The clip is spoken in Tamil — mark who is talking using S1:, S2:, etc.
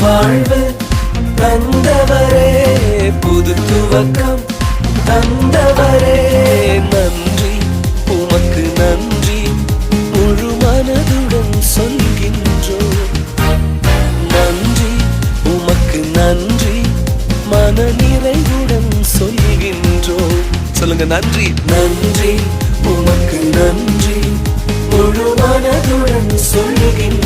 S1: வாழ்வு தந்தவரே, புது துவக்கம் தந்தவரே, நன்றி உமக்கு நன்றி, முழு மனதுடன் சொல்கின்றோம். நன்றி உமக்கு நன்றி, மன நிறைவுடன் சொல்கின்றோம். சொல்லுங்க, நன்றி. நன்றி உமக்கு நன்றி, முழு மனதுடன் சொல்கின்றோம்.